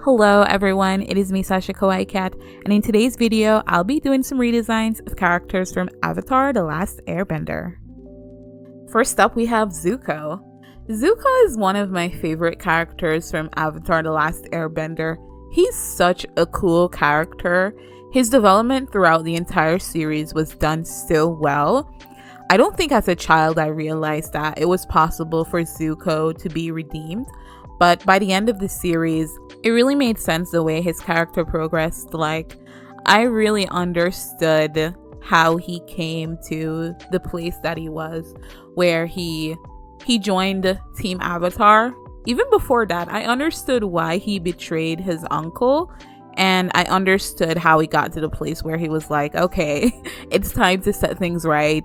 Hello everyone, it is me Sasha Kawaii Cat, and in today's video I'll be doing some redesigns of characters from Avatar: The Last Airbender. First up we have Zuko. Zuko is one of my favorite characters from Avatar: The Last Airbender. He's such a cool character. His development throughout the entire series was done so well. I don't think as a child I realized that it was possible for Zuko to be redeemed, but by the end of the series, it really made sense the way his character progressed. Like, I really understood how he came to the place that he was, where he joined Team Avatar. Even before that, I understood why he betrayed his uncle, and I understood how he got to the place where he was like, okay, it's time to set things right.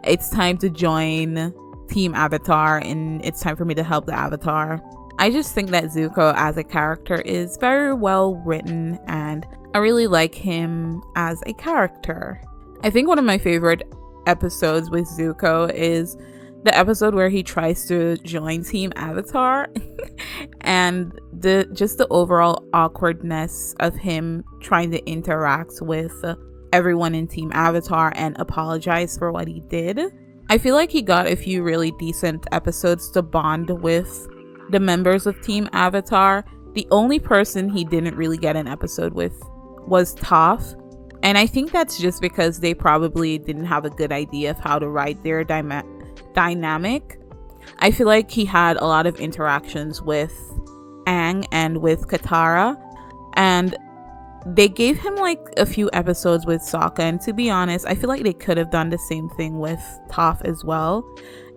It's time to join Team Avatar, and it's time for me to help the Avatar. I just think that Zuko as a character is very well written, and I really like him as a character. I think one of my favorite episodes with Zuko is the episode where he tries to join Team Avatar and the overall awkwardness of him trying to interact with everyone in Team Avatar and apologize for what he did. I feel like he got a few really decent episodes to bond with the members of Team Avatar. The only person he didn't really get an episode with was Toof, and I think that's just because they probably didn't have a good idea of how to write their dynamic. I feel like he had a lot of interactions with Aang and with Qara, and they gave him like a few episodes with Sokka, and to be honest, I feel like they could have done the same thing with Toph as well,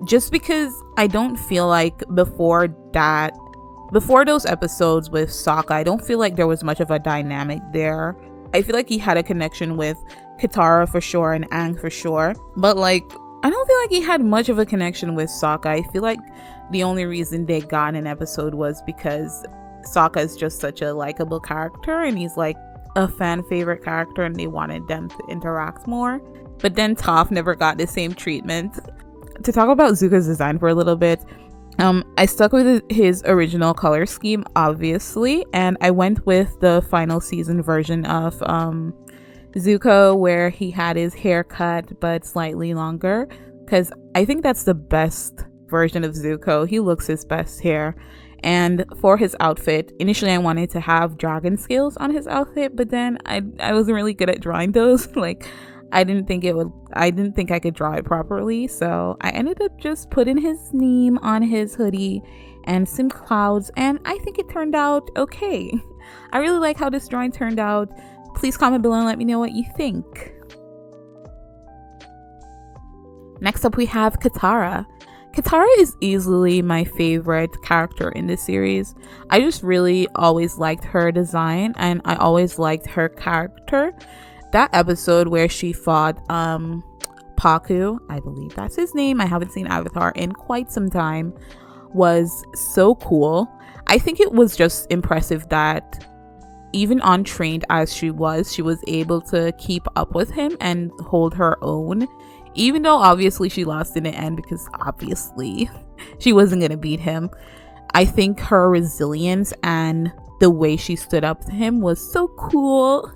just because I don't feel like before those episodes with Sokka, I don't feel like there was much of a dynamic there. I feel like he had a connection with Qara for sure and Aang for sure, but like I don't feel like he had much of a connection with Sokka. I feel like the only reason they got an episode was because Sokka is just such a likable character and he's like a fan favorite character, and they wanted them to interact more. But then Toph never got the same treatment. To talk about Zuko's design for a little bit, I stuck with his original color scheme, obviously, and I went with the final season version of Zuko, where he had his hair cut but slightly longer, because I think that's the best version of Zuko. He looks his best here. And for his outfit, initially I wanted to have dragon scales on his outfit, but then I wasn't really good at drawing those. Like, I didn't think I could draw it properly, so I ended up just putting his name on his hoodie and some clouds, and I think it turned out okay. I really like how this drawing turned out. Please comment below and let me know what you think. Next up we have Qara. Qara is easily my favorite character in this series. I just really always liked her design, and I always liked her character. That episode where she fought Paku, I believe that's his name, I haven't seen Avatar in quite some time, was so cool. I think it was just impressive that even untrained as she was able to keep up with him and hold her own, even though obviously she lost in the end because obviously she wasn't gonna beat him. I think her resilience and the way she stood up to him was so cool.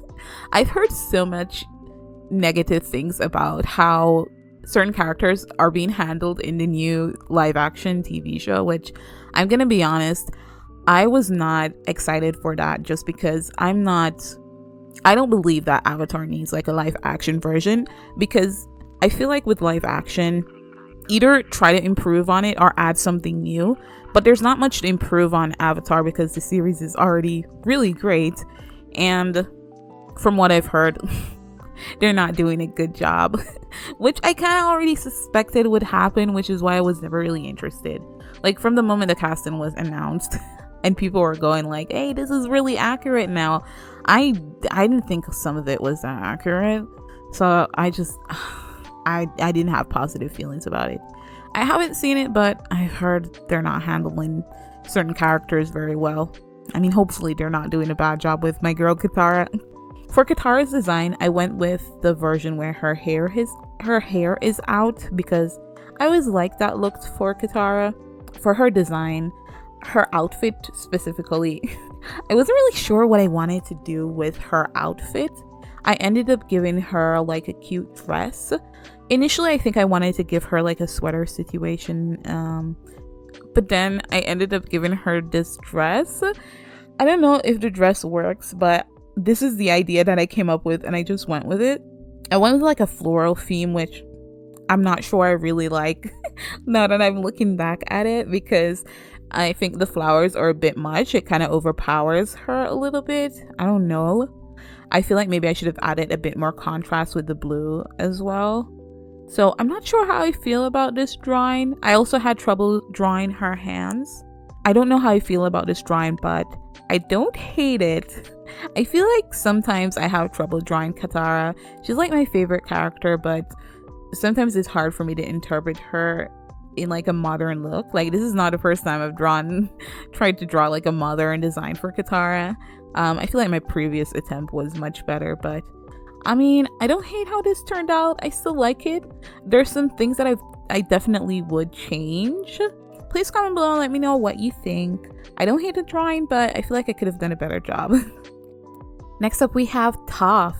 I've heard so much negative things about how certain characters are being handled in the new live action TV show, which I'm gonna be honest, I was not excited for that, just because I don't believe that Avatar needs like a live action version, because I feel like with live action, either try to improve on it or add something new, but there's not much to improve on Avatar because the series is already really great, and from what I've heard, they're not doing a good job, which I kind of already suspected would happen, which is why I was never really interested. Like, from the moment the casting was announced and people were going like, hey, this is really accurate now, I didn't think some of it was that accurate, so I didn't have positive feelings about it. I haven't seen it, but I've heard they're not handling certain characters very well. I mean, hopefully they're not doing a bad job with my girl Qara. For Qara's design, I went with the version where her hair is out, because I always liked that look for Qara. For her design, her outfit specifically, I wasn't really sure what I wanted to do with her outfit. I ended up giving her like a cute dress. Initially, I think I wanted to give her like a sweater situation, but then I ended up giving her this dress. I don't know if the dress works, but this is the idea that I came up with and I just went with it. I went with like a floral theme, which I'm not sure I really like now that I'm looking back at it, because I think the flowers are a bit much. It kind of overpowers her a little bit. I don't know. I feel like maybe I should have added a bit more contrast with the blue as well. So I'm not sure how I feel about this drawing. I also had trouble drawing her hands. I don't know how I feel about this drawing, but I don't hate it. I feel like sometimes I have trouble drawing Qara. She's like my favorite character, but sometimes it's hard for me to interpret her in like a modern look. Like, this is not the first time I've tried to draw like a modern design for Qara. I feel like my previous attempt was much better, but I mean, I don't hate how this turned out. I still like it. There's some things that I definitely would change. Please comment below and let me know what you think. I don't hate the drawing, but I feel like I could have done a better job. Next up, we have Toof.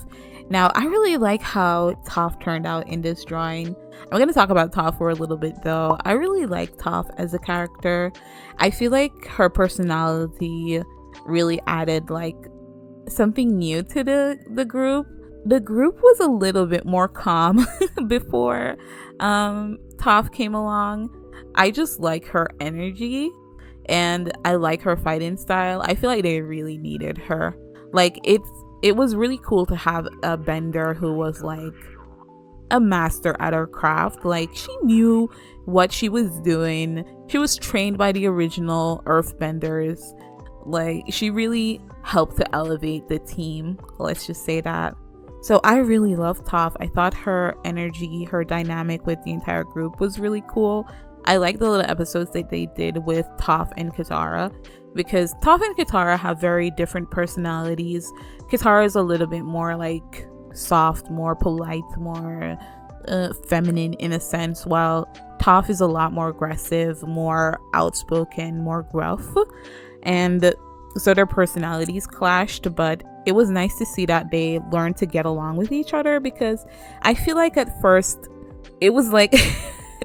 Now, I really like how Toof turned out in this drawing. I'm going to talk about Toof for a little bit though. I really like Toof as a character. I feel like her personality really added like something new to the group. The group was a little bit more calm before Toof came along. I just like her energy and I like her fighting style. I feel like they really needed her. Like, it was really cool to have a bender who was like a master at her craft. Like, she knew what she was doing. She was trained by the original earthbenders. Like, she really helped to elevate the team, let's just say that. So I really loved Toof. I thought her energy, her dynamic with the entire group was really cool. I like the little episodes that they did with Toof and Qara, because Toof and Qara have very different personalities. Qara is a little bit more like soft, more polite, more feminine in a sense, while Toof is a lot more aggressive, more outspoken, more gruff. And so their personalities clashed, but it was nice to see that they learned to get along with each other, because I feel like at first it was like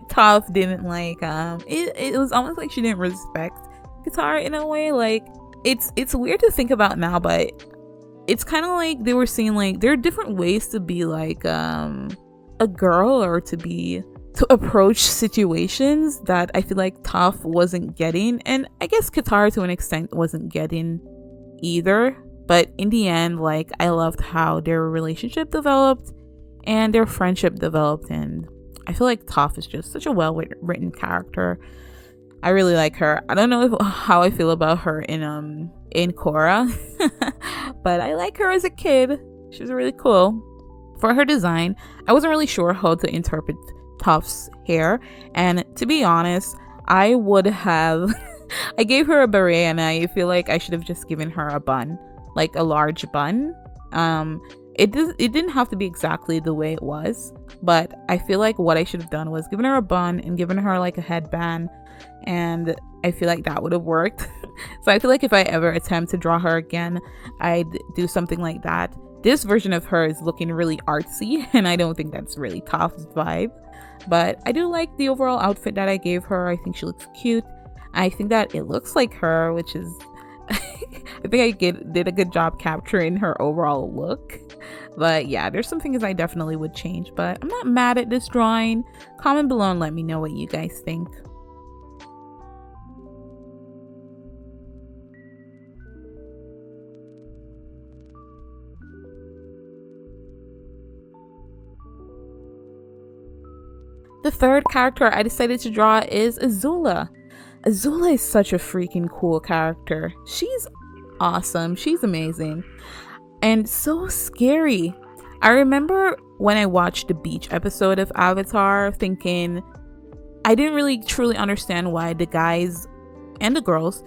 Toof didn't like it was almost like she didn't respect Qara in a way. Like, it's weird to think about now, but it's kind of like they were saying like there are different ways to be like a girl, or to approach situations that I feel like Toof wasn't getting, and I guess Qara to an extent wasn't getting either. But in the end, like, I loved how their relationship developed and their friendship developed, and I feel like Toof is just such a well-written character. I really like her. I don't know how I feel about her in Qara, but I like her as a kid. She's really cool. For her design, I wasn't really sure how to interpret Toof's hair, and to be honest, I would have I gave her a beret, and I feel like I should have just given her a bun, like a large bun. It didn't have to be exactly the way it was, but I feel like what I should have done was given her a bun and given her like a headband, and I feel like that would have worked. So I feel like if I ever attempt to draw her again, I'd do something like that. This version of her is looking really artsy, and I don't think that's really Toof's vibe, but I do like the overall outfit that I gave her. I think she looks cute. I think that it looks like her, which is I think I did a good job capturing her overall look. But yeah, there's some things I definitely would change, but I'm not mad at this drawing. Comment below and let me know what you guys think. The third character I decided to draw is Zula. Zula is such a freaking cool character. She's awesome. She's amazing. And so scary. I remember when I watched the beach episode of Avatar thinking I didn't really truly understand why the guys and the girls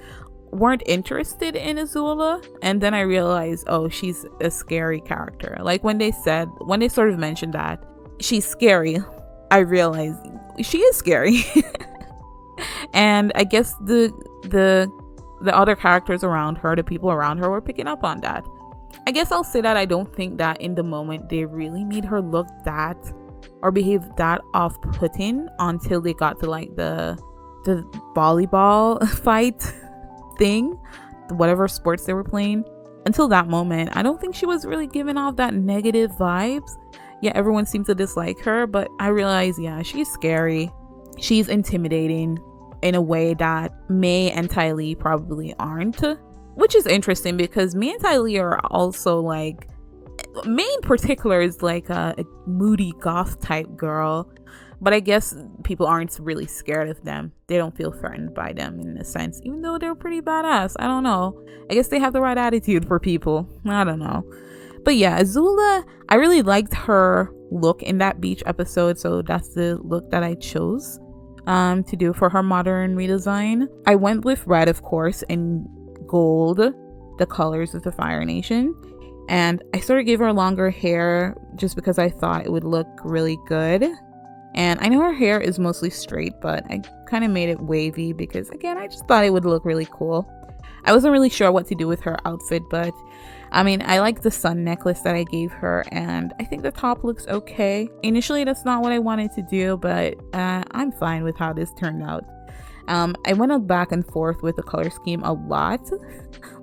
weren't interested in Zula, and then I realized, oh, she's a scary character. Like, when they sort of mentioned that she's scary, I realized she is scary. And I guess the the other characters around her, the people around her, were picking up on that. I guess I'll say that I don't think that in the moment they really made her look that or behave that off-putting until they got to like the volleyball fight thing, whatever sports they were playing. Until that moment, I don't think she was really giving off that negative vibes. Yeah, everyone seemed to dislike her, but I realized, yeah, she's scary. She's intimidating in a way that May and Ty Lee probably aren't, which is interesting because May and Ty Lee are also like, May in particular is like a moody goth type girl, but I guess people aren't really scared of them. They don't feel threatened by them in a sense, even though they're pretty badass. I don't know. I guess they have the right attitude for people. I don't know. But yeah, Zula, I really liked her look in that beach episode, so that's the look that I chose to do for her modern redesign. I went with red, of course, and gold, the colors of the Fire Nation. And I sort of gave her longer hair just because I thought it would look really good. And I know her hair is mostly straight, but I kind of made it wavy because, again, I just thought it would look really cool. I wasn't really sure what to do with her outfit, but I mean, I like the sun necklace that I gave her, and I think the top looks okay. Initially, that's not what I wanted to do, but I'm fine with how this turned out. I went back and forth with the color scheme a lot.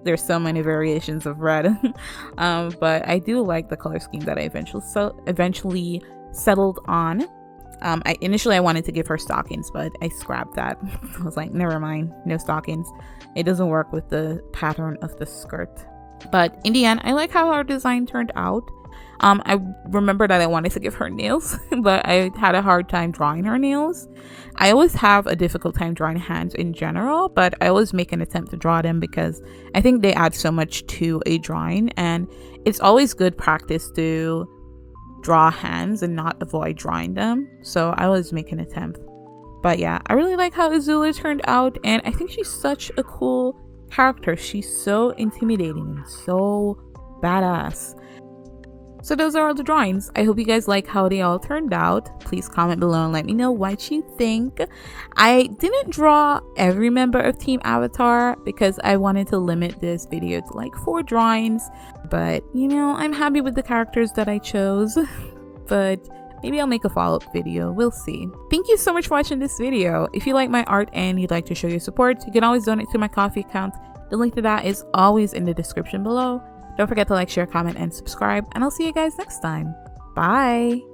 There's so many variations of red, but I do like the color scheme that I eventually settled on. Initially I wanted to give her stockings, but I scrapped that. I was like, never mind, no stockings. It doesn't work with the pattern of the skirt. But in the end, I like how our design turned out. I remember that I wanted to give her nails, but I had a hard time drawing her nails. I always have a difficult time drawing hands in general, but I always make an attempt to draw them because I think they add so much to a drawing, and it's always good practice to draw hands and not avoid drawing them. So I always make an attempt. But yeah, I really like how Zula turned out, and I think she's such a cool character. She's so intimidating and so badass. So those are all the drawings. I hope you guys like how they all turned out. Please comment below and let me know what you think. I didn't draw every member of Team Avatar because I wanted to limit this video to like 4 drawings. But you know, I'm happy with the characters that I chose. But maybe I'll make a follow-up video. We'll see. Thank you so much for watching this video. If you like my art and you'd like to show your support, you can always donate to my Ko-fi account. The link to that is always in the description below. Don't forget to like, share, comment, and subscribe, and I'll see you guys next time. Bye!